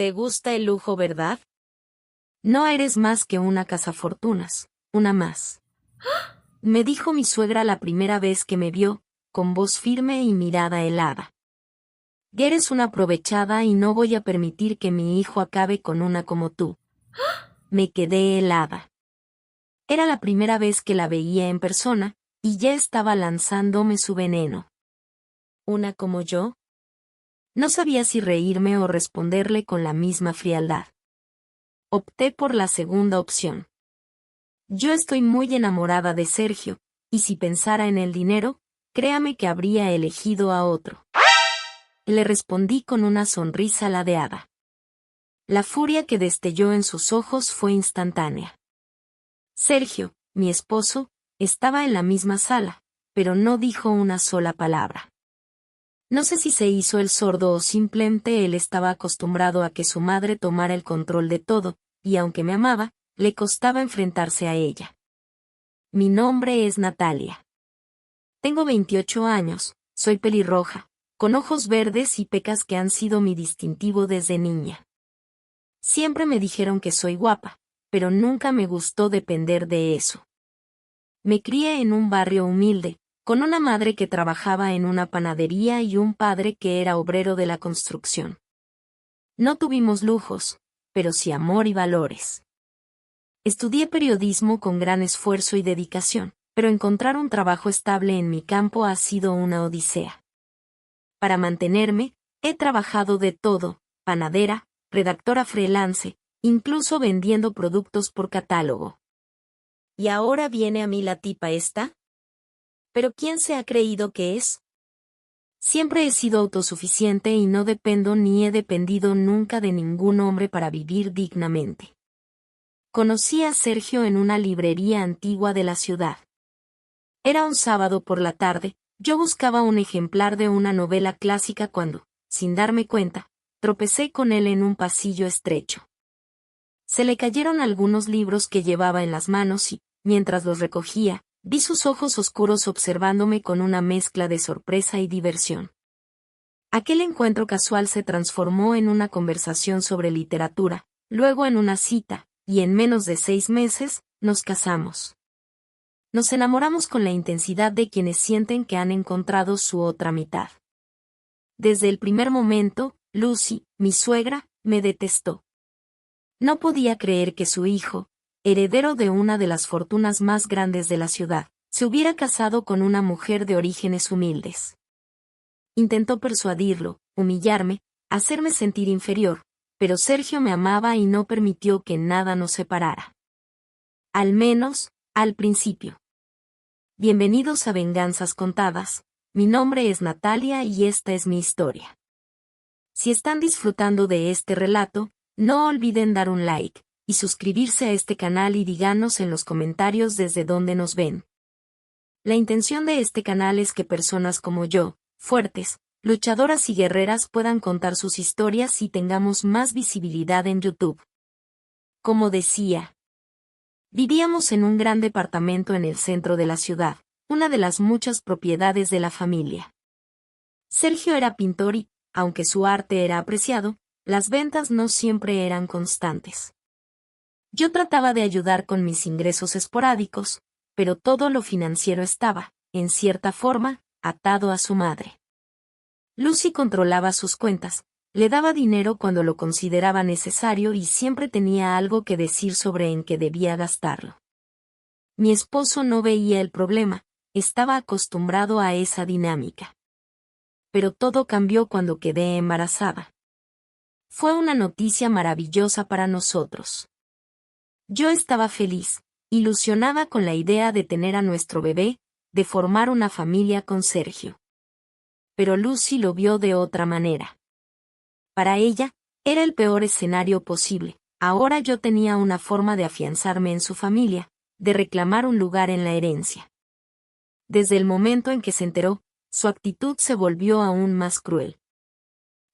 ¿Te gusta el lujo, verdad? No eres más que una cazafortunas, una más. Me dijo mi suegra la primera vez que me vio, con voz firme y mirada helada. Eres una aprovechada y no voy a permitir que mi hijo acabe con una como tú. Me quedé helada. Era la primera vez que la veía en persona, y ya estaba lanzándome su veneno. ¿Una como yo? No sabía si reírme o responderle con la misma frialdad. Opté por la segunda opción. Yo estoy muy enamorada de Sergio, y si pensara en el dinero, créame que habría elegido a otro. Le respondí con una sonrisa ladeada. La furia que destelló en sus ojos fue instantánea. Sergio, mi esposo, estaba en la misma sala, pero no dijo una sola palabra. No sé si se hizo el sordo o simplemente él estaba acostumbrado a que su madre tomara el control de todo, y aunque me amaba, le costaba enfrentarse a ella. Mi nombre es Natalia. Tengo 28 años, soy pelirroja, con ojos verdes y pecas que han sido mi distintivo desde niña. Siempre me dijeron que soy guapa, pero nunca me gustó depender de eso. Me crié en un barrio humilde, con una madre que trabajaba en una panadería y un padre que era obrero de la construcción. No tuvimos lujos, pero sí amor y valores. Estudié periodismo con gran esfuerzo y dedicación, pero encontrar un trabajo estable en mi campo ha sido una odisea. Para mantenerme, he trabajado de todo, panadera, redactora freelance, incluso vendiendo productos por catálogo. ¿Y ahora viene a mí la tipa esta? ¿Pero quién se ha creído que es? Siempre he sido autosuficiente y no dependo ni he dependido nunca de ningún hombre para vivir dignamente. Conocí a Sergio en una librería antigua de la ciudad. Era un sábado por la tarde, yo buscaba un ejemplar de una novela clásica cuando, sin darme cuenta, tropecé con él en un pasillo estrecho. Se le cayeron algunos libros que llevaba en las manos y, mientras los recogía, vi sus ojos oscuros observándome con una mezcla de sorpresa y diversión. Aquel encuentro casual se transformó en una conversación sobre literatura, luego en una cita, y en menos de 6 meses, nos casamos. Nos enamoramos con la intensidad de quienes sienten que han encontrado su otra mitad. Desde el primer momento, Lucy, mi suegra, me detestó. No podía creer que su hijo, heredero de una de las fortunas más grandes de la ciudad, se hubiera casado con una mujer de orígenes humildes. Intentó persuadirlo, humillarme, hacerme sentir inferior, pero Sergio me amaba y no permitió que nada nos separara. Al menos, al principio. Bienvenidos a Venganzas Contadas, mi nombre es Natalia y esta es mi historia. Si están disfrutando de este relato, no olviden dar un like, y suscribirse a este canal y díganos en los comentarios desde dónde nos ven. La intención de este canal es que personas como yo, fuertes, luchadoras y guerreras puedan contar sus historias y tengamos más visibilidad en YouTube. Como decía, vivíamos en un gran departamento en el centro de la ciudad, una de las muchas propiedades de la familia. Sergio era pintor y, aunque su arte era apreciado, las ventas no siempre eran constantes. Yo trataba de ayudar con mis ingresos esporádicos, pero todo lo financiero estaba, en cierta forma, atado a su madre. Lucy controlaba sus cuentas, le daba dinero cuando lo consideraba necesario y siempre tenía algo que decir sobre en qué debía gastarlo. Mi esposo no veía el problema, estaba acostumbrado a esa dinámica. Pero todo cambió cuando quedé embarazada. Fue una noticia maravillosa para nosotros. Yo estaba feliz, ilusionada con la idea de tener a nuestro bebé, de formar una familia con Sergio. Pero Lucy lo vio de otra manera. Para ella, era el peor escenario posible. Ahora yo tenía una forma de afianzarme en su familia, de reclamar un lugar en la herencia. Desde el momento en que se enteró, su actitud se volvió aún más cruel.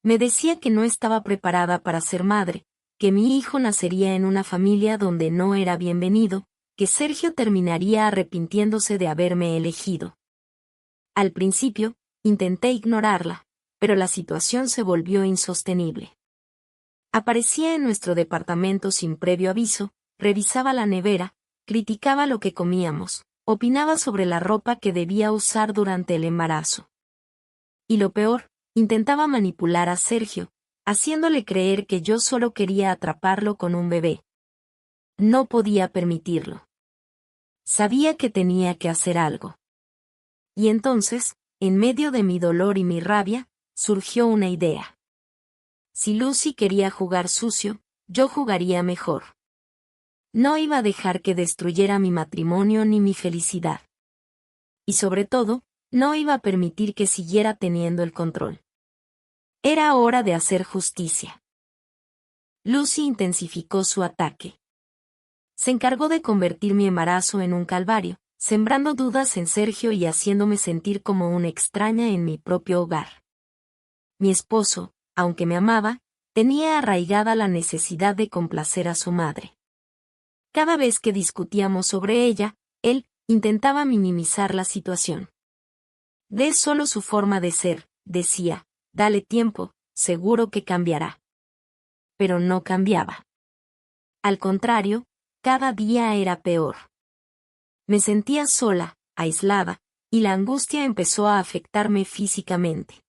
Me decía que no estaba preparada para ser madre, que mi hijo nacería en una familia donde no era bienvenido, que Sergio terminaría arrepintiéndose de haberme elegido. Al principio, intenté ignorarla, pero la situación se volvió insostenible. Aparecía en nuestro departamento sin previo aviso, revisaba la nevera, criticaba lo que comíamos, opinaba sobre la ropa que debía usar durante el embarazo. Y lo peor, intentaba manipular a Sergio, haciéndole creer que yo solo quería atraparlo con un bebé. No podía permitirlo. Sabía que tenía que hacer algo. Y entonces, en medio de mi dolor y mi rabia, surgió una idea. Si Lucy quería jugar sucio, yo jugaría mejor. No iba a dejar que destruyera mi matrimonio ni mi felicidad. Y sobre todo, no iba a permitir que siguiera teniendo el control. Era hora de hacer justicia. Lucy intensificó su ataque. Se encargó de convertir mi embarazo en un calvario, sembrando dudas en Sergio y haciéndome sentir como una extraña en mi propio hogar. Mi esposo, aunque me amaba, tenía arraigada la necesidad de complacer a su madre. Cada vez que discutíamos sobre ella, él intentaba minimizar la situación. Es solo su forma de ser, decía, dale tiempo, seguro que cambiará. Pero no cambiaba. Al contrario, cada día era peor. Me sentía sola, aislada, y la angustia empezó a afectarme físicamente.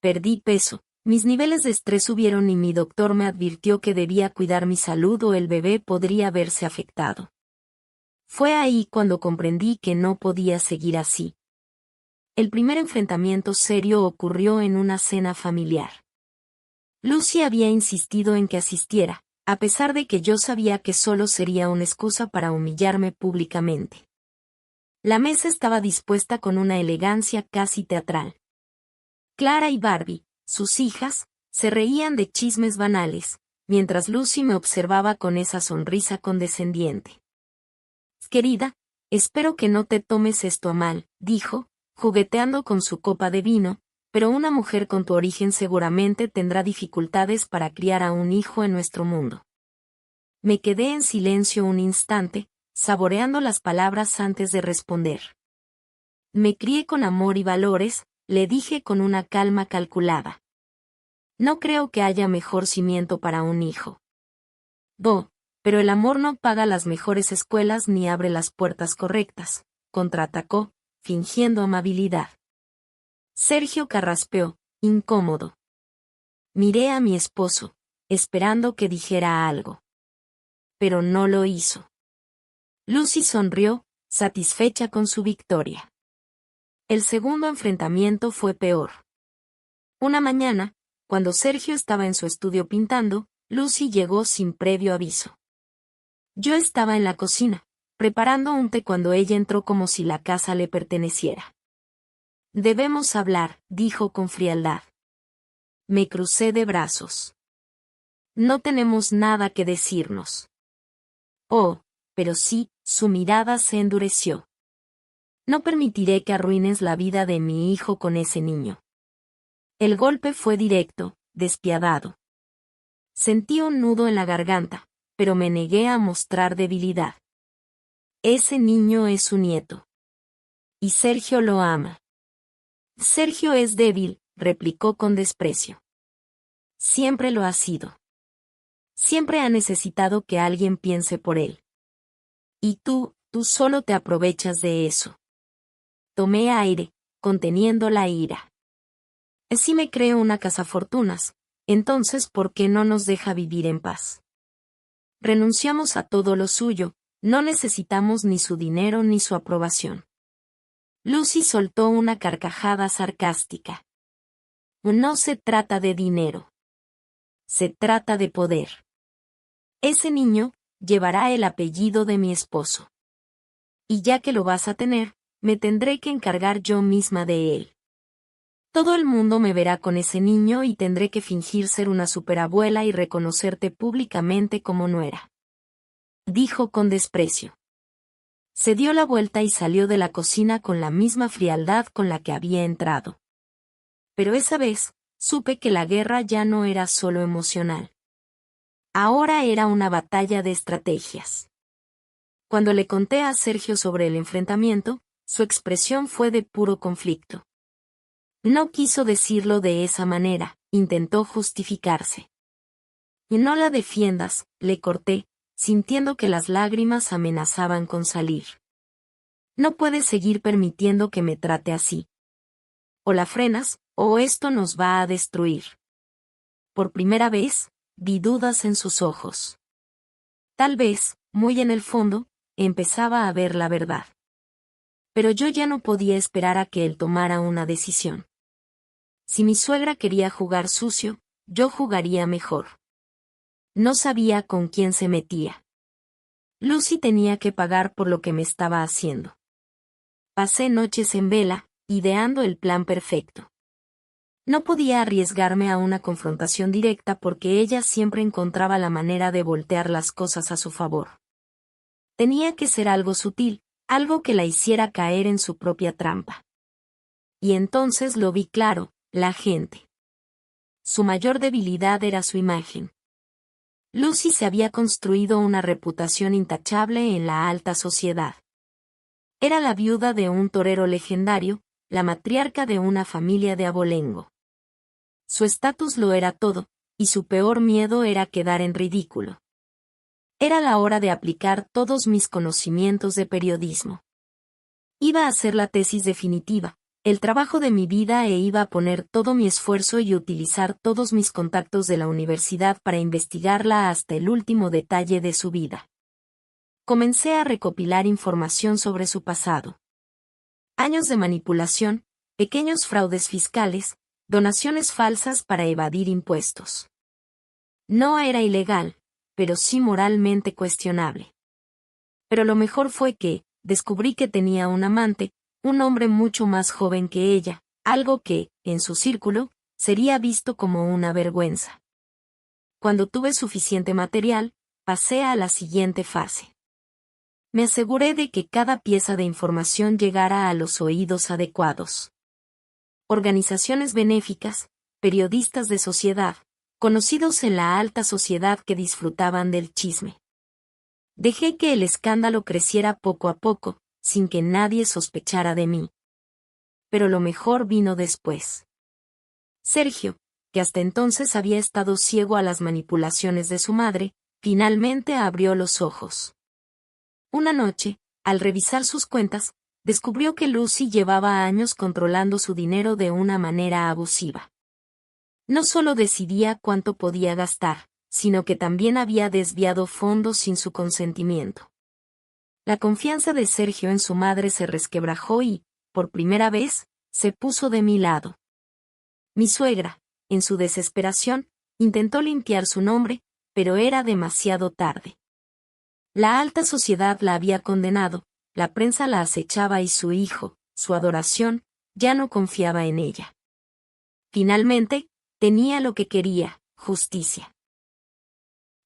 Perdí peso, mis niveles de estrés subieron y mi doctor me advirtió que debía cuidar mi salud o el bebé podría verse afectado. Fue ahí cuando comprendí que no podía seguir así. El primer enfrentamiento serio ocurrió en una cena familiar. Lucy había insistido en que asistiera, a pesar de que yo sabía que solo sería una excusa para humillarme públicamente. La mesa estaba dispuesta con una elegancia casi teatral. Clara y Barbie, sus hijas, se reían de chismes banales, mientras Lucy me observaba con esa sonrisa condescendiente. Querida, espero que no te tomes esto a mal, dijo, jugueteando con su copa de vino, pero una mujer con tu origen seguramente tendrá dificultades para criar a un hijo en nuestro mundo. Me quedé en silencio un instante, saboreando las palabras antes de responder. Me crié con amor y valores, le dije con una calma calculada. No creo que haya mejor cimiento para un hijo. Pero el amor no paga las mejores escuelas ni abre las puertas correctas, contraatacó, fingiendo amabilidad. Sergio carraspeó, incómodo. Miré a mi esposo, esperando que dijera algo. Pero no lo hizo. Lucy sonrió, satisfecha con su victoria. El segundo enfrentamiento fue peor. Una mañana, cuando Sergio estaba en su estudio pintando, Lucy llegó sin previo aviso. Yo estaba en la cocina, preparando un té cuando ella entró como si la casa le perteneciera. Debemos hablar, dijo con frialdad. Me crucé de brazos. No tenemos nada que decirnos. Oh, pero sí, su mirada se endureció. No permitiré que arruines la vida de mi hijo con ese niño. El golpe fue directo, despiadado. Sentí un nudo en la garganta, pero me negué a mostrar debilidad. Ese niño es su nieto. Y Sergio lo ama. Sergio es débil, replicó con desprecio. Siempre lo ha sido. Siempre ha necesitado que alguien piense por él. Y tú solo te aprovechas de eso. Tomé aire, conteniendo la ira. Si me creo una cazafortunas, entonces ¿por qué no nos deja vivir en paz? Renunciamos a todo lo suyo, no necesitamos ni su dinero ni su aprobación. Lucy soltó una carcajada sarcástica. No se trata de dinero. Se trata de poder. Ese niño llevará el apellido de mi esposo. Y ya que lo vas a tener, me tendré que encargar yo misma de él. Todo el mundo me verá con ese niño y tendré que fingir ser una superabuela y reconocerte públicamente como nuera. Dijo con desprecio. Se dio la vuelta y salió de la cocina con la misma frialdad con la que había entrado. Pero esa vez, supe que la guerra ya no era solo emocional. Ahora era una batalla de estrategias. Cuando le conté a Sergio sobre el enfrentamiento, su expresión fue de puro conflicto. No quiso decirlo de esa manera, intentó justificarse. Y no la defiendas, le corté, sintiendo que las lágrimas amenazaban con salir. No puedes seguir permitiendo que me trate así. O la frenas, o esto nos va a destruir. Por primera vez, vi dudas en sus ojos. Tal vez, muy en el fondo, empezaba a ver la verdad. Pero yo ya no podía esperar a que él tomara una decisión. Si mi suegra quería jugar sucio, yo jugaría mejor. No sabía con quién se metía. Lucy tenía que pagar por lo que me estaba haciendo. Pasé noches en vela, ideando el plan perfecto. No podía arriesgarme a una confrontación directa porque ella siempre encontraba la manera de voltear las cosas a su favor. Tenía que ser algo sutil, algo que la hiciera caer en su propia trampa. Y entonces lo vi claro, la gente. Su mayor debilidad era su imagen. Lucy se había construido una reputación intachable en la alta sociedad. Era la viuda de un torero legendario, la matriarca de una familia de abolengo. Su estatus lo era todo, y su peor miedo era quedar en ridículo. Era la hora de aplicar todos mis conocimientos de periodismo. Iba a hacer la tesis definitiva, el trabajo de mi vida e iba a poner todo mi esfuerzo y utilizar todos mis contactos de la universidad para investigarla hasta el último detalle de su vida. Comencé a recopilar información sobre su pasado. Años de manipulación, pequeños fraudes fiscales, donaciones falsas para evadir impuestos. No era ilegal, pero sí moralmente cuestionable. Pero lo mejor fue que, descubrí que tenía un amante, un hombre mucho más joven que ella, algo que, en su círculo, sería visto como una vergüenza. Cuando tuve suficiente material, pasé a la siguiente fase. Me aseguré de que cada pieza de información llegara a los oídos adecuados. Organizaciones benéficas, periodistas de sociedad, conocidos en la alta sociedad que disfrutaban del chisme. Dejé que el escándalo creciera poco a poco, sin que nadie sospechara de mí. Pero lo mejor vino después. Sergio, que hasta entonces había estado ciego a las manipulaciones de su madre, finalmente abrió los ojos. Una noche, al revisar sus cuentas, descubrió que Lucy llevaba años controlando su dinero de una manera abusiva. No solo decidía cuánto podía gastar, sino que también había desviado fondos sin su consentimiento. La confianza de Sergio en su madre se resquebrajó y, por primera vez, se puso de mi lado. Mi suegra, en su desesperación, intentó limpiar su nombre, pero era demasiado tarde. La alta sociedad la había condenado, la prensa la acechaba y su hijo, su adoración, ya no confiaba en ella. Finalmente, tenía lo que quería, justicia.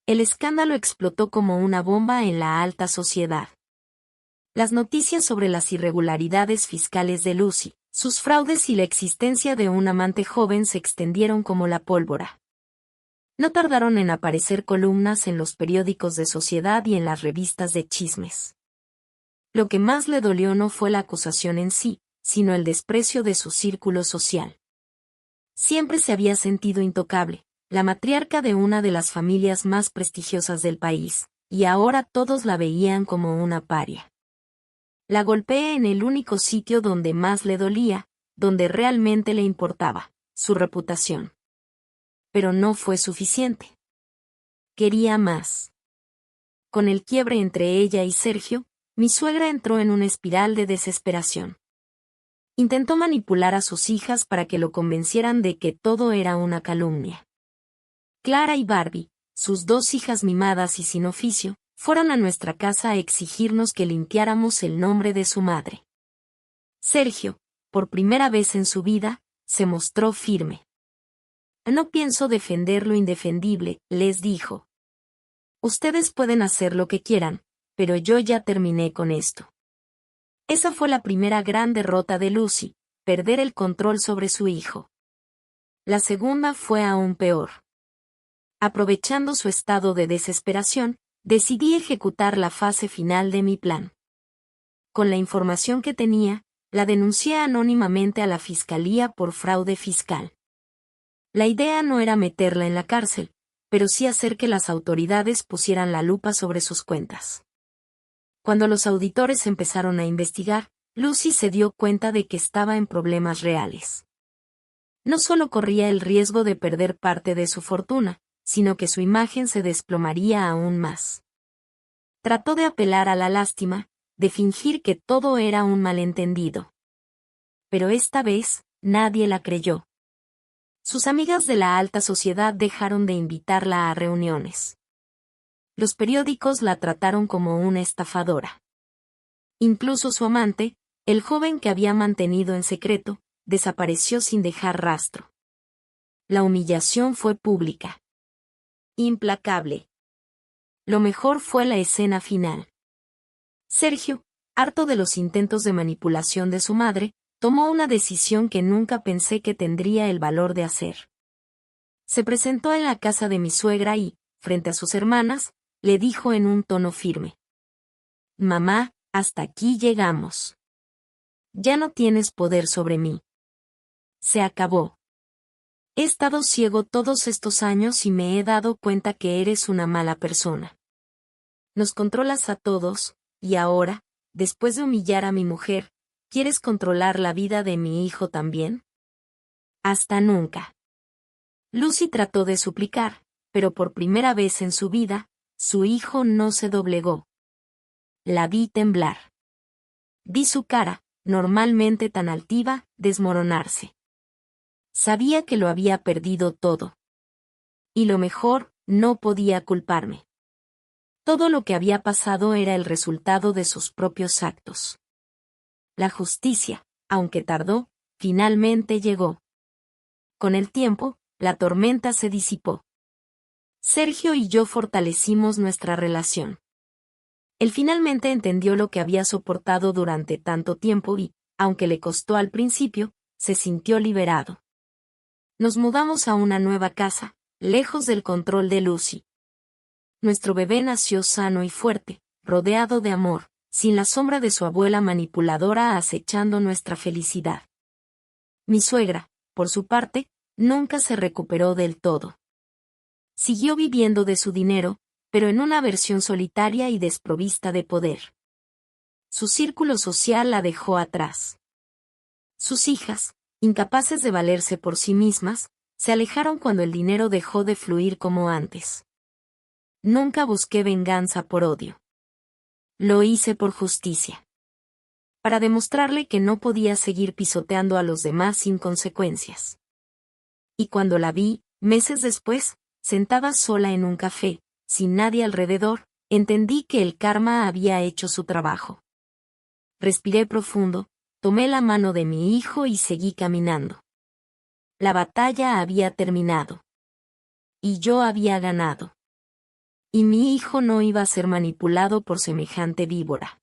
El escándalo explotó como una bomba en la alta sociedad. Las noticias sobre las irregularidades fiscales de Lucy, sus fraudes y la existencia de un amante joven se extendieron como la pólvora. No tardaron en aparecer columnas en los periódicos de sociedad y en las revistas de chismes. Lo que más le dolió no fue la acusación en sí, sino el desprecio de su círculo social. Siempre se había sentido intocable, la matriarca de una de las familias más prestigiosas del país, y ahora todos la veían como una paria. La golpeé en el único sitio donde más le dolía, donde realmente le importaba, su reputación. Pero no fue suficiente. Quería más. Con el quiebre entre ella y Sergio, mi suegra entró en una espiral de desesperación. Intentó manipular a sus hijas para que lo convencieran de que todo era una calumnia. Clara y Barbie, sus dos hijas mimadas y sin oficio, fueron a nuestra casa a exigirnos que limpiáramos el nombre de su madre. Sergio, por primera vez en su vida, se mostró firme. No pienso defender lo indefendible, les dijo. Ustedes pueden hacer lo que quieran, pero yo ya terminé con esto. Esa fue la primera gran derrota de Lucy, perder el control sobre su hijo. La segunda fue aún peor. Aprovechando su estado de desesperación, decidí ejecutar la fase final de mi plan. Con la información que tenía, la denuncié anónimamente a la fiscalía por fraude fiscal. La idea no era meterla en la cárcel, pero sí hacer que las autoridades pusieran la lupa sobre sus cuentas. Cuando los auditores empezaron a investigar, Lucy se dio cuenta de que estaba en problemas reales. No solo corría el riesgo de perder parte de su fortuna, sino que su imagen se desplomaría aún más. Trató de apelar a la lástima, de fingir que todo era un malentendido. Pero esta vez, nadie la creyó. Sus amigas de la alta sociedad dejaron de invitarla a reuniones. Los periódicos la trataron como una estafadora. Incluso su amante, el joven que había mantenido en secreto, desapareció sin dejar rastro. La humillación fue pública. Implacable. Lo mejor fue la escena final. Sergio, harto de los intentos de manipulación de su madre, tomó una decisión que nunca pensé que tendría el valor de hacer. Se presentó en la casa de mi suegra y, frente a sus hermanas, le dijo en un tono firme: «Mamá, hasta aquí llegamos. Ya no tienes poder sobre mí. Se acabó. He estado ciego todos estos años y me he dado cuenta que eres una mala persona. Nos controlas a todos, y ahora, después de humillar a mi mujer, ¿quieres controlar la vida de mi hijo también? Hasta nunca». Lucy trató de suplicar, pero por primera vez en su vida, su hijo no se doblegó. La vi temblar. Vi su cara, normalmente tan altiva, desmoronarse. Sabía que lo había perdido todo. Y lo mejor, no podía culparme. Todo lo que había pasado era el resultado de sus propios actos. La justicia, aunque tardó, finalmente llegó. Con el tiempo, la tormenta se disipó. Sergio y yo fortalecimos nuestra relación. Él finalmente entendió lo que había soportado durante tanto tiempo y, aunque le costó al principio, se sintió liberado. Nos mudamos a una nueva casa, lejos del control de Lucy. Nuestro bebé nació sano y fuerte, rodeado de amor, sin la sombra de su abuela manipuladora acechando nuestra felicidad. Mi suegra, por su parte, nunca se recuperó del todo. Siguió viviendo de su dinero, pero en una versión solitaria y desprovista de poder. Su círculo social la dejó atrás. Sus hijas, incapaces de valerse por sí mismas, se alejaron cuando el dinero dejó de fluir como antes. Nunca busqué venganza por odio. Lo hice por justicia. Para demostrarle que no podía seguir pisoteando a los demás sin consecuencias. Y cuando la vi, meses después, sentada sola en un café, sin nadie alrededor, entendí que el karma había hecho su trabajo. Respiré profundo, tomé la mano de mi hijo y seguí caminando. La batalla había terminado. Y yo había ganado. Y mi hijo no iba a ser manipulado por semejante víbora.